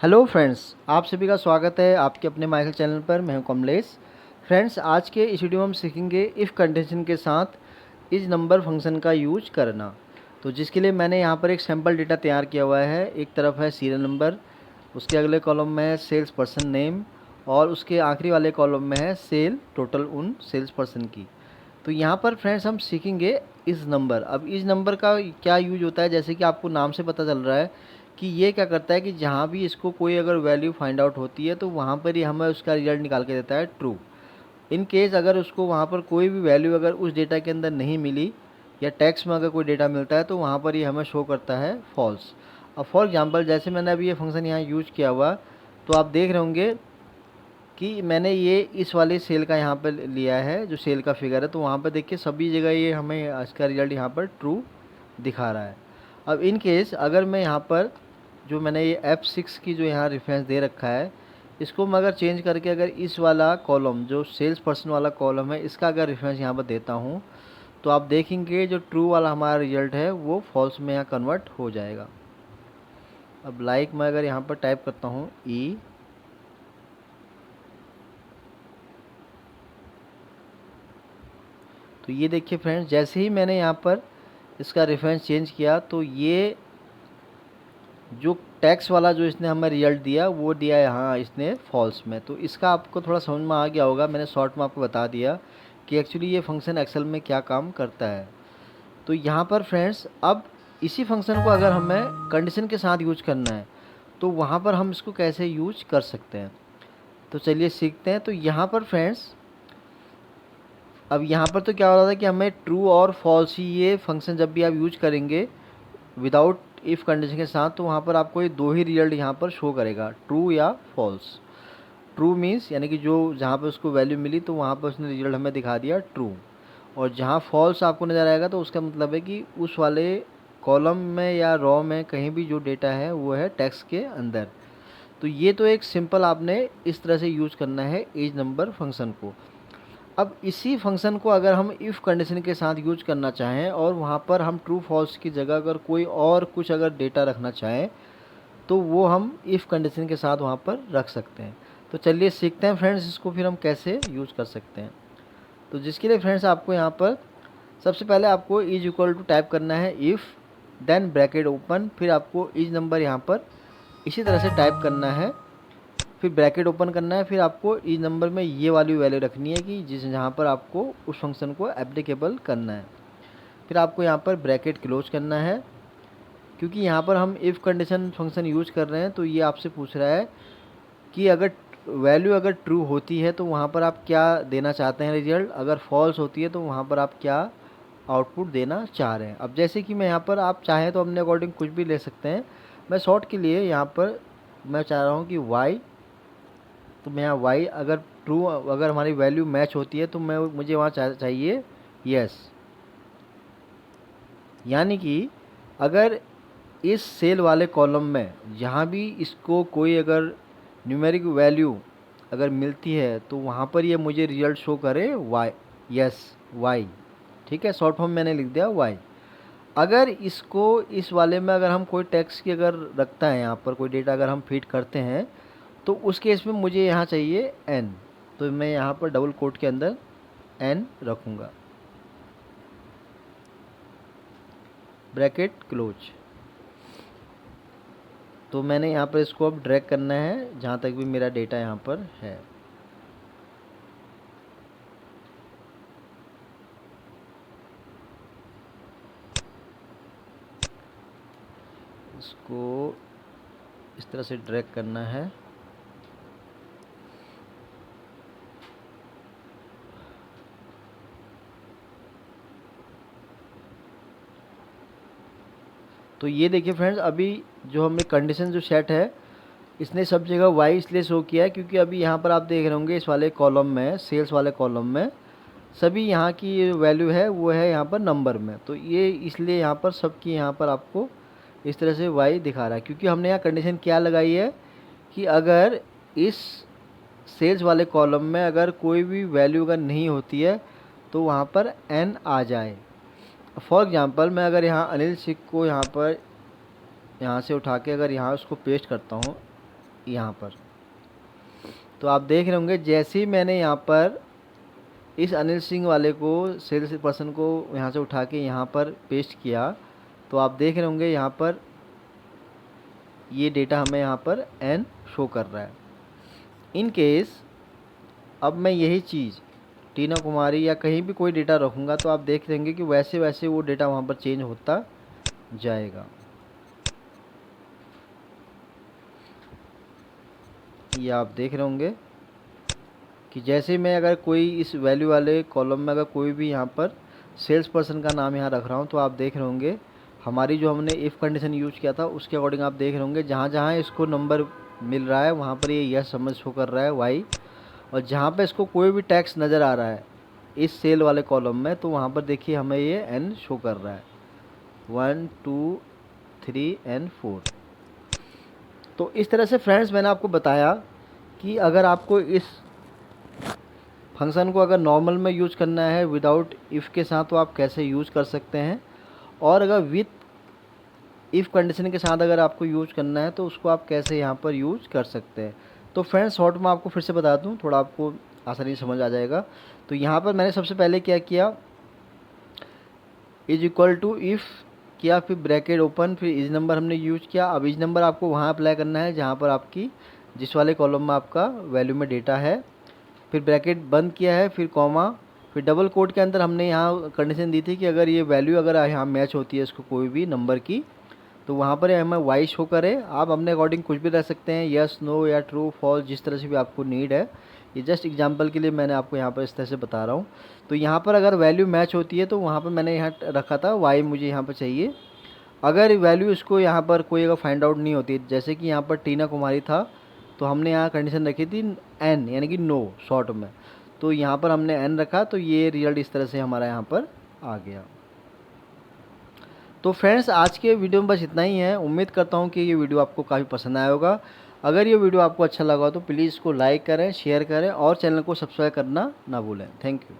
Hello friends, आप सभी का स्वागत है आपके अपने माइकल चैनल पर। मैं हूं कमलेश। फ्रेंड्स, आज के इस वीडियो में हम सीखेंगे इफ़ कंडीशन के साथ इज नंबर फंक्शन का यूज करना। तो जिसके लिए मैंने यहां पर एक सैम्पल डेटा तैयार किया हुआ है। एक तरफ है सीरियल नंबर, उसके अगले कॉलम में है सेल्स पर्सन नेम और उसके आखिरी वाले कॉलम में है सेल टोटल उन सेल्स पर्सन की। तो यहाँ पर फ्रेंड्स हम सीखेंगे इस नंबर। अब इस नंबर का क्या यूज होता है, जैसे कि आपको नाम से पता चल रहा है कि ये क्या करता है कि जहाँ भी इसको कोई अगर वैल्यू फाइंड आउट होती है तो वहाँ पर ही हमें उसका रिजल्ट निकाल के देता है ट्रू। इन केस अगर उसको वहाँ पर कोई भी वैल्यू अगर उस डेटा के अंदर नहीं मिली या टेक्स्ट में अगर कोई डेटा मिलता है तो वहाँ पर ही हमें शो करता है फॉल्स। अब फॉर एग्जांपल जैसे मैंने अभी ये फंक्शन यहाँ यूज किया हुआ, तो आप देख रहे होंगे कि मैंने ये इस वाले सेल का यहाँ पर लिया है, जो सेल का फिगर है। तो वहाँ पर देखिए सभी जगह ये हमें इसका रिजल्ट यहाँ पर ट्रू दिखा रहा है। अब इन केस अगर मैं यहाँ पर जो मैंने ये F6 की जो यहाँ रेफरेंस दे रखा है, इसको मैं अगर चेंज करके अगर इस वाला कॉलम जो सेल्स पर्सन वाला कॉलम है इसका अगर रेफरेंस यहाँ पर देता हूँ, तो आप देखेंगे जो ट्रू वाला हमारा रिजल्ट है वो फॉल्स में यहाँ कन्वर्ट हो जाएगा। अब लाइक मैं अगर यहाँ पर टाइप करता हूँ ई, तो ये देखिए फ्रेंड्स, जैसे ही मैंने यहाँ पर इसका रेफरेंस चेंज किया तो ये जो टैक्स वाला जो इसने हमें रिजल्ट दिया वो दिया है यहाँ इसने फॉल्स में। तो इसका आपको थोड़ा समझ में आ गया होगा, मैंने शॉर्ट में आपको बता दिया कि एक्चुअली ये फंक्शन एक्सेल में क्या काम करता है। तो यहाँ पर फ्रेंड्स अब इसी फंक्शन को अगर हमें कंडीशन के साथ यूज करना है तो वहाँ पर हम इसको कैसे यूज कर सकते हैं, तो चलिए सीखते हैं। तो यहाँ पर फ्रेंड्स अब यहाँ पर तो क्या हो रहा था कि हमें ट्रू और फॉल्स ही ये फंक्शन जब भी आप यूज करेंगे विदाउट इफ़ कंडीशन के साथ, तो वहाँ पर आपको ये दो ही रिजल्ट यहाँ पर शो करेगा, ट्रू या फॉल्स। ट्रू मीन्स यानी कि जो जहाँ पर उसको वैल्यू मिली तो वहाँ पर उसने रिजल्ट हमें दिखा दिया ट्रू, और जहाँ फॉल्स आपको नज़र आएगा तो उसका मतलब है कि उस वाले कॉलम में या रॉ में कहीं भी जो डेटा है वो है टेक्स्ट के अंदर। तो ये तो एक सिंपल आपने इस तरह से यूज करना है एज नंबर फंक्शन को। अब इसी फंक्शन को अगर हम इफ़ कंडीशन के साथ यूज करना चाहें और वहाँ पर हम ट्रू फॉल्स की जगह अगर कोई और कुछ अगर डेटा रखना चाहें तो वो हम इफ़ कंडीशन के साथ वहाँ पर रख सकते हैं। तो चलिए सीखते हैं फ्रेंड्स इसको फिर हम कैसे यूज कर सकते हैं। तो जिसके लिए फ्रेंड्स आपको यहाँ पर सबसे पहले आपको इज इक्वल टू टाइप करना है इफ़, देन ब्रैकेट ओपन, फिर आपको इज नंबर यहाँ पर इसी तरह से टाइप करना है, फिर ब्रैकेट ओपन करना है, फिर आपको इस नंबर में ये वाली वैल्यू रखनी है कि जिस जहाँ पर आपको उस फंक्शन को एप्लीकेबल करना है। फिर आपको यहाँ पर ब्रैकेट क्लोज करना है, क्योंकि यहाँ पर हम इफ़ कंडीशन फंक्शन यूज कर रहे हैं तो ये आपसे पूछ रहा है कि अगर वैल्यू अगर ट्रू होती है तो वहाँ पर आप क्या देना चाहते हैं रिजल्ट, अगर फॉल्स होती है तो वहाँ पर आप क्या आउटपुट देना चाह रहे हैं। अब जैसे कि मैं यहाँ पर आप चाहें तो अपने अकॉर्डिंग कुछ भी ले सकते हैं। मैं शॉर्ट के लिए यहाँ पर मैं चाह रहा हूँ कि वाई, तो मैं यहाँ वाई अगर ट्रू अगर हमारी वैल्यू मैच होती है तो मुझे वहाँ चाहिए यस, यानी कि अगर इस सेल वाले कॉलम में जहाँ भी इसको कोई अगर न्यूमेरिक वैल्यू अगर मिलती है तो वहाँ पर ये मुझे रिजल्ट शो करे वाई, यस वाई। ठीक है, शॉर्ट फॉर्म मैंने लिख दिया वाई। अगर इसको इस वाले में अगर हम कोई टेक्स्ट की अगर रखता है यहाँ पर कोई डेटा अगर हम फीड करते हैं तो उस केस में मुझे यहाँ चाहिए एन, तो मैं यहाँ पर डबल कोट के अंदर एन रखूँगा, ब्रैकेट क्लोज। तो मैंने यहाँ पर इसको अब ड्रैग करना है जहाँ तक भी मेरा डेटा यहाँ पर है। इसको इस तरह से ड्रैग करना है। तो ये देखिए फ्रेंड्स, अभी जो हमें कंडीशन जो सेट है इसने सब जगह वाई इसलिए शो किया है क्योंकि अभी यहाँ पर आप देख रहे होंगे इस वाले कॉलम में, सेल्स वाले कॉलम में सभी यहाँ की वैल्यू है वो है यहाँ पर नंबर में, तो ये इसलिए यहाँ पर सबकी यहाँ पर आपको इस तरह से वाई दिखा रहा है क्योंकि हमने यहाँ कंडीशन क्या लगाई है कि अगर इस सेल्स वाले कॉलम में अगर कोई भी वैल्यू अगर नहीं होती है तो वहाँ पर एन आ जाए। फॉर एग्ज़ाम्पल मैं अगर यहाँ अनिल सिख को यहाँ पर यहाँ से उठा के अगर यहाँ उसको पेस्ट करता हूँ यहाँ पर। तो आप देख रहे होंगे जैसे ही मैंने यहाँ पर इस अनिल सिंह वाले को, सेल्स पर्सन को यहाँ से उठा के यहाँ पर पेस्ट किया, तो आप देख रहे होंगे यहाँ पर ये डेटा हमें यहाँ पर एन शो कर रहा है। इन केस अब मैं यही चीज़ टीना कुमारी या कहीं भी कोई डेटा रखूँगा तो आप देख लेंगे कि वैसे वैसे वो डेटा वहाँ पर चेंज होता जाएगा। ये आप देख रहे होंगे कि जैसे मैं अगर कोई इस वैल्यू वाले कॉलम में अगर कोई भी यहाँ पर सेल्स पर्सन का नाम यहाँ रख रहा हूँ तो आप देख रहे होंगे हमारी जो हमने इफ़ कंडीशन यूज किया था उसके अकॉर्डिंग आप देख रहे होंगे जहाँ जहाँ इसको नंबर मिल रहा है वहाँ पर ये यस समझ शो कर रहा है वाई, और जहाँ पे इसको कोई भी टैक्स नज़र आ रहा है इस सेल वाले कॉलम में तो वहाँ पर देखिए हमें ये एन शो कर रहा है 1 2 3 एंड 4। तो इस तरह से फ्रेंड्स मैंने आपको बताया कि अगर आपको इस फंक्शन को अगर नॉर्मल में यूज़ करना है विदाउट इफ़ के साथ तो आप कैसे यूज़ कर सकते हैं, और अगर विथ इफ़ कंडीशन के साथ अगर आपको यूज़ करना है तो उसको आप कैसे यहाँ पर यूज़ कर सकते हैं। तो फ्रेंड्स शॉर्ट में आपको फिर से बता दूँ, थोड़ा आपको आसानी से समझ आ जाएगा। तो यहाँ पर मैंने सबसे पहले क्या किया, इज इक्वल टू इफ़ किया, फिर ब्रैकेट ओपन, फिर इज नंबर हमने यूज किया। अब इज नंबर आपको वहाँ अप्लाई करना है जहाँ पर आपकी जिस वाले कॉलम में आपका वैल्यू में डेटा है, फिर ब्रैकेट बंद किया है, फिर कॉमा, फिर डबल कोट के अंदर हमने यहाँ कंडीशन दी थी कि अगर ये वैल्यू अगर यहाँ मैच होती है इसको कोई भी नंबर की तो वहाँ पर हमें वाई शो करे। आप अपने अकॉर्डिंग कुछ भी रख सकते हैं, यस नो या ट्रू फॉल्स, जिस तरह से भी आपको नीड है। ये जस्ट एग्जांपल के लिए मैंने आपको यहाँ पर इस तरह से बता रहा हूँ। तो यहाँ पर अगर वैल्यू मैच होती है तो वहाँ पर मैंने यहाँ रखा था वाई मुझे यहाँ पर चाहिए। अगर वैल्यू इसको यहाँ पर कोई अगर फाइंड आउट नहीं होती, जैसे कि यहाँ पर टीना कुमारी था तो हमने यहाँ कंडीशन रखी थी एन यानी कि नो शॉर्ट में, तो यहाँ पर हमने एन रखा तो ये रिजल्ट इस तरह से हमारा यहाँ पर आ गया। तो फ्रेंड्स आज के वीडियो में बस इतना ही है। उम्मीद करता हूँ कि ये वीडियो आपको काफ़ी पसंद आया होगा। अगर ये वीडियो आपको अच्छा लगा तो प्लीज़ इसको लाइक करें, शेयर करें और चैनल को सब्सक्राइब करना ना भूलें। Thank you.